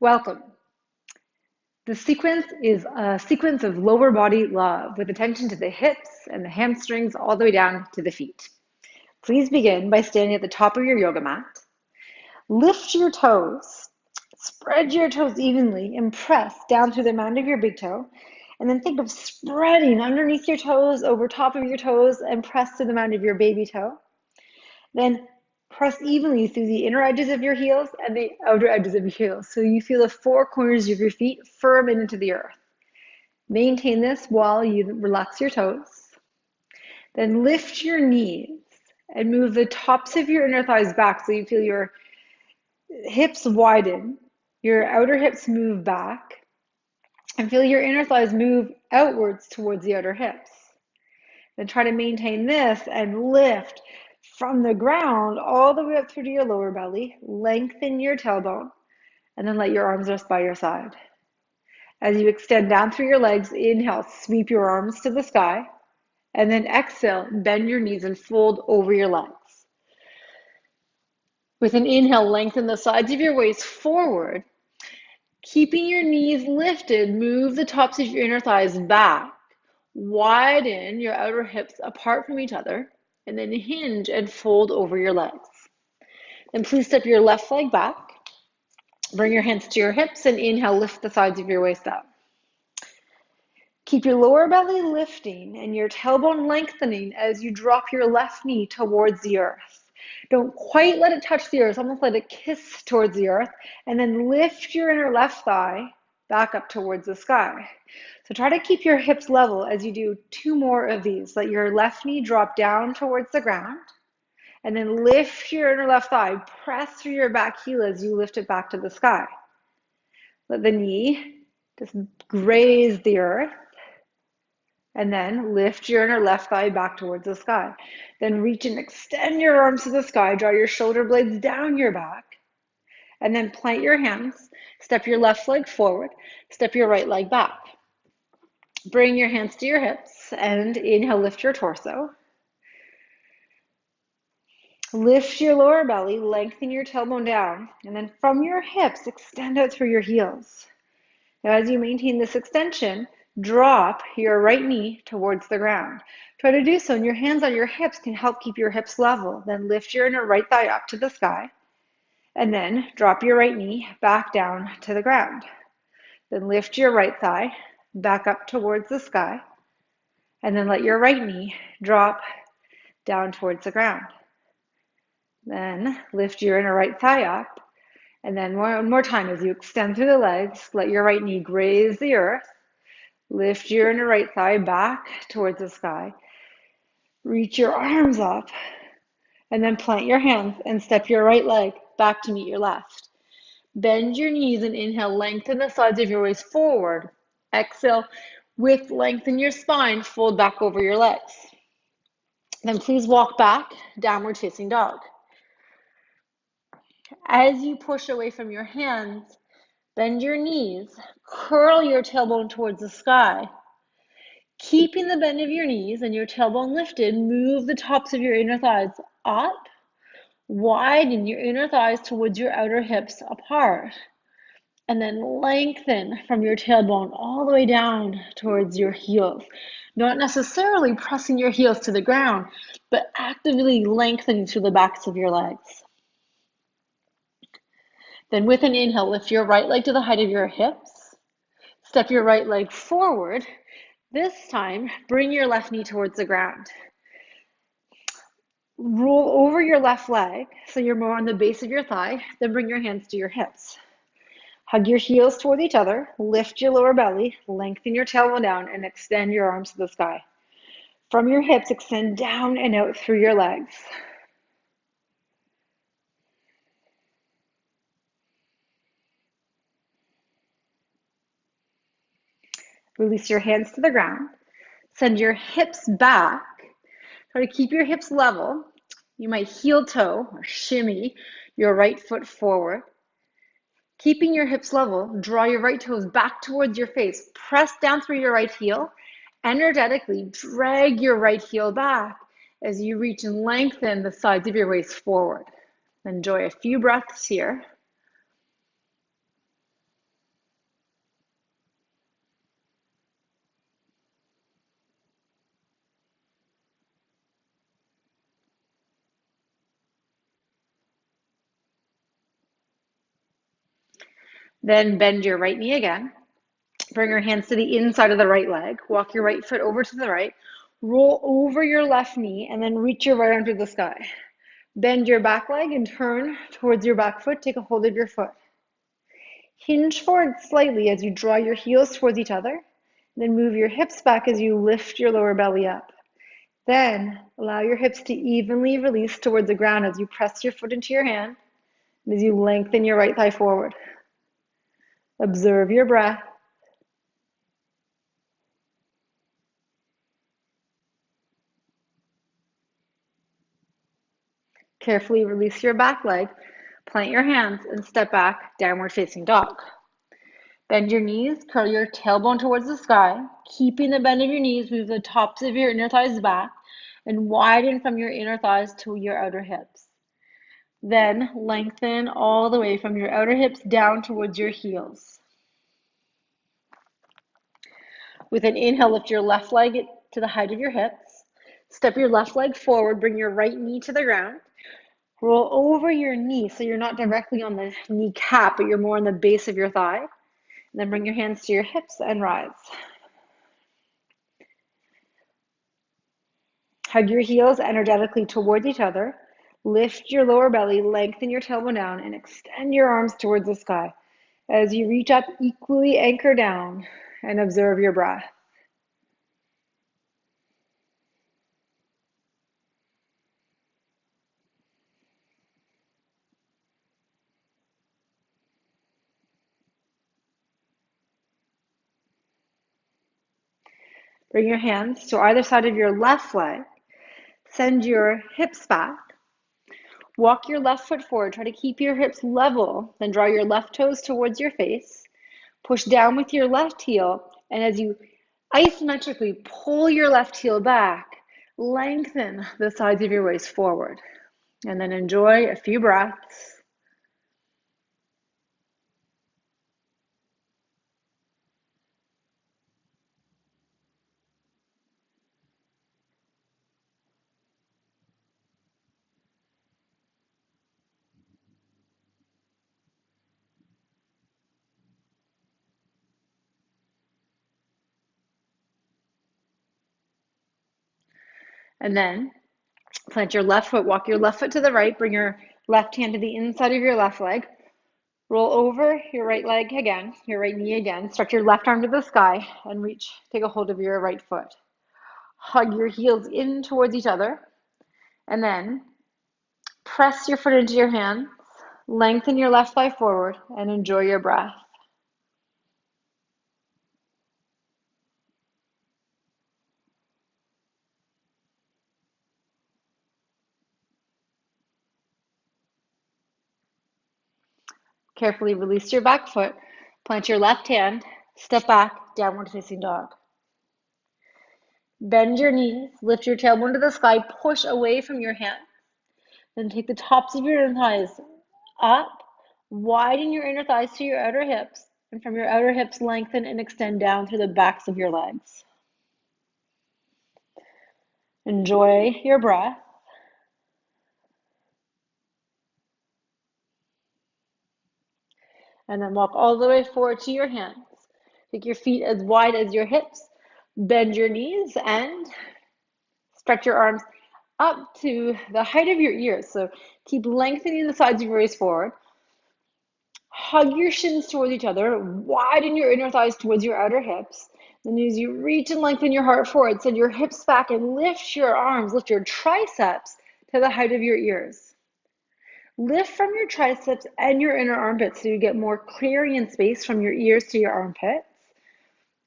Welcome. The sequence is a sequence of lower body love with attention to the hips and the hamstrings all the way down to the feet. Please begin by standing at the top of your yoga mat. Lift your toes, spread your toes evenly and press down through the mound of your big toe. And then think of spreading underneath your toes, over top of your toes, and press to the mound of your baby toe. Then press evenly through the inner edges of your heels and the outer edges of your heels so you feel the four corners of your feet firm into the earth. Maintain this while you relax your toes. Then lift your knees and move the tops of your inner thighs back so you feel your hips widen, your outer hips move back, and feel your inner thighs move outwards towards the outer hips. Then try to maintain this and lift from the ground all the way up through to your lower belly. Lengthen your tailbone and then let your arms rest by your side. As you extend down through your legs, inhale, sweep your arms to the sky, and then exhale, bend your knees and fold over your legs. With an inhale, lengthen the sides of your waist forward. Keeping your knees lifted, move the tops of your inner thighs back. Widen your outer hips apart from each other, and then hinge and fold over your legs. Then please step your left leg back. Bring your hands to your hips and inhale, lift the sides of your waist up. Keep your lower belly lifting and your tailbone lengthening as you drop your left knee towards the earth. Don't quite let it touch the earth, almost let it kiss towards the earth, and then lift your inner left thigh back up towards the sky. So try to keep your hips level as you do two more of these. Let your left knee drop down towards the ground, and then lift your inner left thigh. Press through your back heel as you lift it back to the sky. Let the knee just graze the earth, and then lift your inner left thigh back towards the sky. Then reach and extend your arms to the sky. Draw your shoulder blades down your back, and then plant your hands. Step your left leg forward. Step your right leg back. Bring your hands to your hips and inhale, lift your torso. Lift your lower belly, lengthen your tailbone down, and then from your hips, extend out through your heels. Now, as you maintain this extension, drop your right knee towards the ground. Try to do so, and your hands on your hips can help keep your hips level. Then lift your inner right thigh up to the sky, and then drop your right knee back down to the ground. Then lift your right thigh back up towards the sky, and then let your right knee drop down towards the ground. Then lift your inner right thigh up, and then one more time as you extend through the legs, let your right knee graze the earth. Lift your inner right thigh back towards the sky. Reach your arms up, and then plant your hands and step your right leg back to meet your left. Bend your knees and inhale, lengthen the sides of your waist forward. Exhale, with lengthen your spine, fold back over your legs. Then please walk back, downward facing dog. As you push away from your hands, bend your knees, curl your tailbone towards the sky. Keeping the bend of your knees and your tailbone lifted, move the tops of your inner thighs up. Widen your inner thighs towards your outer hips apart. And then lengthen from your tailbone all the way down towards your heels. Not necessarily pressing your heels to the ground, but actively lengthening through the backs of your legs. Then with an inhale, lift your right leg to the height of your hips. Step your right leg forward. This time, bring your left knee towards the ground. Roll over your left leg so you're more on the base of your thigh. Then bring your hands to your hips. Hug your heels toward each other, lift your lower belly, lengthen your tailbone down, and extend your arms to the sky. From your hips, extend down and out through your legs. Release your hands to the ground. Send your hips back. Try to keep your hips level. You might heel toe or shimmy your right foot forward. Keeping your hips level, draw your right toes back towards your face. Press down through your right heel. Energetically drag your right heel back as you reach and lengthen the sides of your waist forward. Enjoy a few breaths here. Then bend your right knee again. Bring your hands to the inside of the right leg. Walk your right foot over to the right. Roll over your left knee and then reach your right arm to the sky. Bend your back leg and turn towards your back foot. Take a hold of your foot. Hinge forward slightly as you draw your heels towards each other. Then move your hips back as you lift your lower belly up. Then allow your hips to evenly release towards the ground as you press your foot into your hand and as you lengthen your right thigh forward. Observe your breath. Carefully release your back leg, plant your hands, and step back, downward facing dog. Bend your knees, curl your tailbone towards the sky. Keeping the bend of your knees, move the tops of your inner thighs back and widen from your inner thighs to your outer hips. Then lengthen all the way from your outer hips down towards your heels. With an inhale, lift your left leg to the height of your hips. Step your left leg forward, bring your right knee to the ground. Roll over your knee so you're not directly on the kneecap, but you're more on the base of your thigh. And then bring your hands to your hips and rise. Hug your heels energetically towards each other. Lift your lower belly, lengthen your tailbone down, and extend your arms towards the sky. As you reach up, equally anchor down and observe your breath. Bring your hands to either side of your left leg. Send your hips back. Walk your left foot forward. Try to keep your hips level. Then draw your left toes towards your face. Push down with your left heel. And as you isometrically pull your left heel back, lengthen the sides of your waist forward. And then enjoy a few breaths. And then plant your left foot, walk your left foot to the right, bring your left hand to the inside of your left leg. Roll over your right leg again, your right knee again. Stretch your left arm to the sky and reach, take a hold of your right foot. Hug your heels in towards each other. And then press your foot into your hands. Lengthen your left thigh forward and enjoy your breath. Carefully release your back foot. Plant your left hand. Step back, downward facing dog. Bend your knees. Lift your tailbone to the sky. Push away from your hands. Then take the tops of your inner thighs up. Widen your inner thighs to your outer hips. And from your outer hips, lengthen and extend down through the backs of your legs. Enjoy your breath. And then walk all the way forward to your hands. Take your feet as wide as your hips. Bend your knees and stretch your arms up to the height of your ears. So keep lengthening the sides of your waist forward. Hug your shins towards each other. Widen your inner thighs towards your outer hips. Then as you reach and lengthen your heart forward, send your hips back and lift your arms, lift your triceps to the height of your ears. Lift from your triceps and your inner armpits so you get more clearing and space from your ears to your armpits.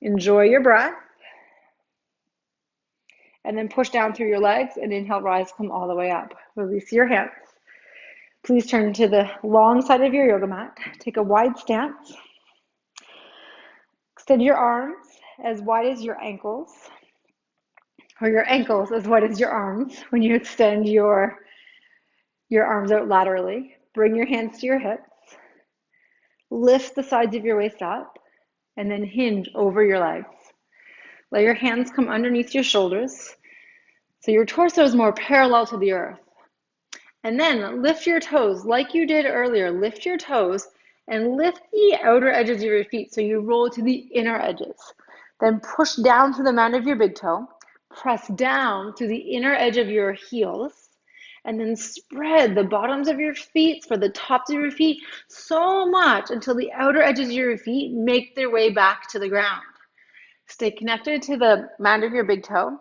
Enjoy your breath. And then push down through your legs and inhale, rise, come all the way up. Release your hands. Please turn to the long side of your yoga mat. Take a wide stance. Extend your arms as wide as your ankles, or your ankles as wide as your arms when you extend your arms out laterally. Bring your hands to your hips. Lift the sides of your waist up, and then hinge over your legs. Let your hands come underneath your shoulders so your torso is more parallel to the earth. And then lift your toes like you did earlier. Lift your toes and lift the outer edges of your feet so you roll to the inner edges. Then push down to the mound of your big toe, press down to the inner edge of your heels, and then spread the bottoms of your feet for the tops of your feet so much until the outer edges of your feet make their way back to the ground. Stay connected to the mound of your big toe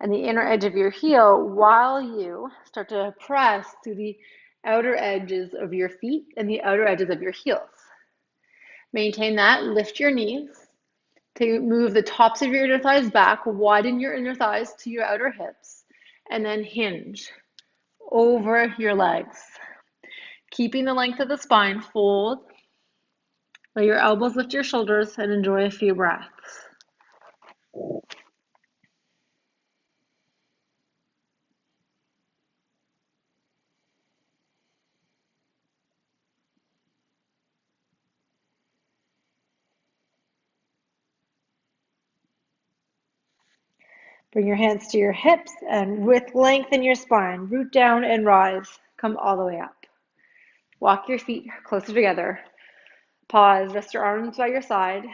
and the inner edge of your heel while you start to press through the outer edges of your feet and the outer edges of your heels. Maintain that, lift your knees to move the tops of your inner thighs back, widen your inner thighs to your outer hips, and then hinge over your legs. Keeping the length of the spine, fold, let your elbows lift your shoulders, and enjoy a few breaths. Bring your hands to your hips, and with length in your spine, root down and rise. Come all the way up. Walk your feet closer together. Pause, rest your arms by your side.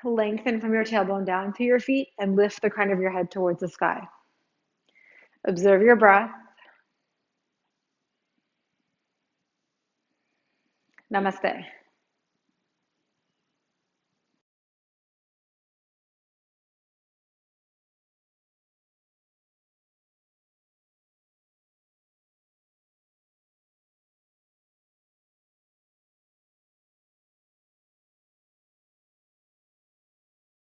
Lengthen from your tailbone down to your feet and lift the crown of your head towards the sky. Observe your breath. Namaste.